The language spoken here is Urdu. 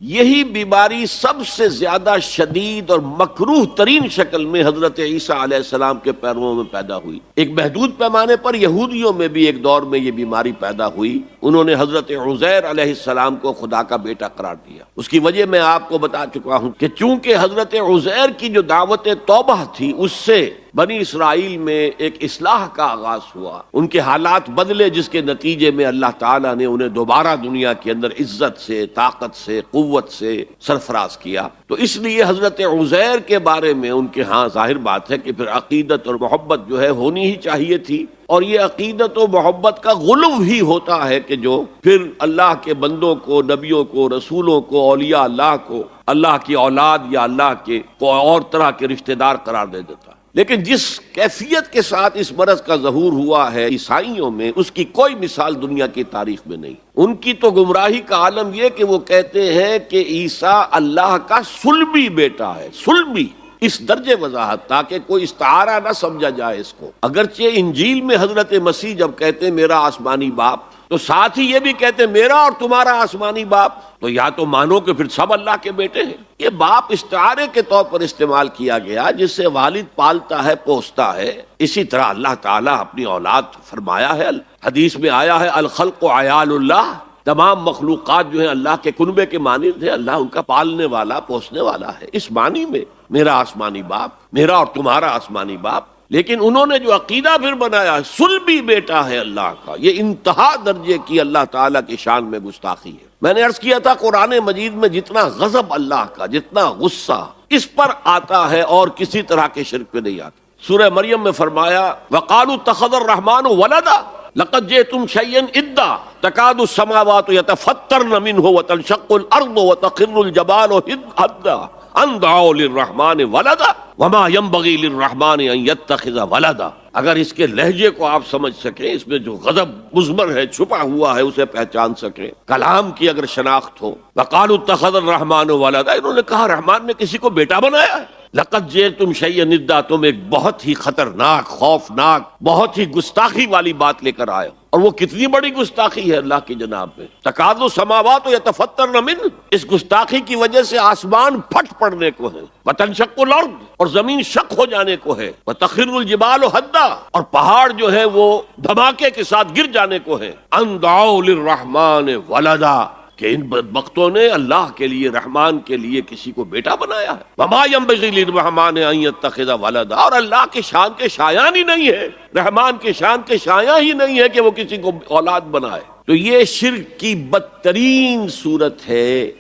یہی بیماری سب سے زیادہ شدید اور مکروہ ترین شکل میں حضرت عیسیٰ علیہ السلام کے پیرووں میں پیدا ہوئی۔ ایک محدود پیمانے پر یہودیوں میں بھی ایک دور میں یہ بیماری پیدا ہوئی، انہوں نے حضرت عزیر علیہ السلام کو خدا کا بیٹا قرار دیا۔ اس کی وجہ میں آپ کو بتا چکا ہوں کہ چونکہ حضرت عزیر کی جو دعوت توبہ تھی اس سے بنی اسرائیل میں ایک اصلاح کا آغاز ہوا، ان کے حالات بدلے، جس کے نتیجے میں اللہ تعالیٰ نے انہیں دوبارہ دنیا کے اندر عزت سے، طاقت سے، قوت سے سرفراز کیا۔ تو اس لیے حضرت عزیر کے بارے میں ان کے ہاں ظاہر بات ہے کہ پھر عقیدت اور محبت جو ہے ہونی ہی چاہیے تھی، اور یہ عقیدت و محبت کا غلو ہی ہوتا ہے کہ جو پھر اللہ کے بندوں کو، نبیوں کو، رسولوں کو، اولیاء اللہ کو اللہ کی اولاد یا اللہ کے کو اور طرح کے رشتہ دار قرار دے دیتا۔ لیکن جس کیفیت کے ساتھ اس مرض کا ظہور ہوا ہے عیسائیوں میں، اس کی کوئی مثال دنیا کی تاریخ میں نہیں۔ ان کی تو گمراہی کا عالم یہ کہ وہ کہتے ہیں کہ عیسیٰ اللہ کا صلبی بیٹا ہے، صلبی، اس درجے وضاحت تاکہ کوئی استعارہ نہ سمجھا جائے اس کو۔ اگرچہ انجیل میں حضرت مسیح جب کہتے ہیں میرا آسمانی باپ، تو ساتھ ہی یہ بھی کہتے ہیں میرا اور تمہارا آسمانی باپ، تو یا تو مانو کہ پھر سب اللہ کے بیٹے ہیں۔ یہ باپ استعارے کے طور پر استعمال کیا گیا، جس سے والد پالتا ہے، پوستا ہے۔ اسی طرح اللہ تعالیٰ اپنی اولاد فرمایا ہے، حدیث میں آیا ہے الخلق عیال اللہ، تمام مخلوقات جو ہیں اللہ کے کنبے کے مانند ہیں، اللہ ان کا پالنے والا، پوسنے والا ہے۔ اس معنی میں میرا آسمانی باپ، میرا اور تمہارا آسمانی باپ۔ لیکن انہوں نے جو عقیدہ پھر بنایا، صلبی بیٹا ہے اللہ کا، یہ انتہا درجے کی اللہ تعالیٰ کی شان میں گستاخی ہے۔ میں نے عرض کیا تھا قرآن مجید میں جتنا غضب اللہ کا، جتنا غصہ اس پر آتا ہے اور کسی طرح کے شرک پہ نہیں آتا۔ سورہ مریم میں فرمایا وَقَالُوا اتَّخَذَ الرَّحْمَنُ وَلَدًا لَقَدْ جِئْتُمْ شَيْئًا إِدًّا تَكَادُ السَّمَاوَاتُ يَتَفَطَّرْنَ مِنْهُ وَتَنشَقُّ الْأَرْضُ وَتَخِرُّ الْجِبَالُ هَدًّا أَن دَعَوْا لِلرَّحْمَنِ وَلَدًا وَمَا يَنبَغِي لِلرَّحْمَنِ أَن يَتَّخِذَ وَلَدًا۔ اگر اس کے لہجے کو آپ سمجھ سکیں، اس میں جو غضب مضمر ہے، چھپا ہوا ہے، اسے پہچان سکیں، کلام کی اگر شناخت ہو۔ وَقَالُوا اتَّخَذَ الرَّحْمَنُ وَلَدًا، انہوں نے کہا رحمان نے کسی کو بیٹا بنایا ہے۔ لَقَدْ جِئْتُمْ شَيْئًا إِدًّا، تم ایک بہت ہی خطرناک، خوفناک، بہت ہی گستاخی والی بات لے کر آئے ہو، اور وہ کتنی بڑی گستاخی ہے اللہ کی جناب میں۔ تَكَادُ السَّمَاوَاتُ يَتَفَطَّرْنَ مِنْهُ، اس گستاخی کی وجہ سے آسمان پھٹ پڑنے کو ہے، وَتَنشَقُّ الْأَرْضُ، اور زمین شق ہو جانے کو ہے، وَتَخِرُّ الْجِبَالُ هَدًّا، اور پہاڑ جو ہے وہ دھماکے کے ساتھ گر جانے کو ہے۔ أَن دَعَوْا لِلرَّحْمَنِ وَلَدًا، کہ ان بدبختوں نے اللہ کے لیے، رحمان کے لیے کسی کو بیٹا بنایا ہے۔ وما ينبغي للرحمن ان يتخذ ولدا، اور اللہ کی شان کے شایان ہی نہیں ہے، رحمان کی شان کے شایان ہی نہیں ہے کہ وہ کسی کو اولاد بنائے۔ تو یہ شرک کی بدترین صورت ہے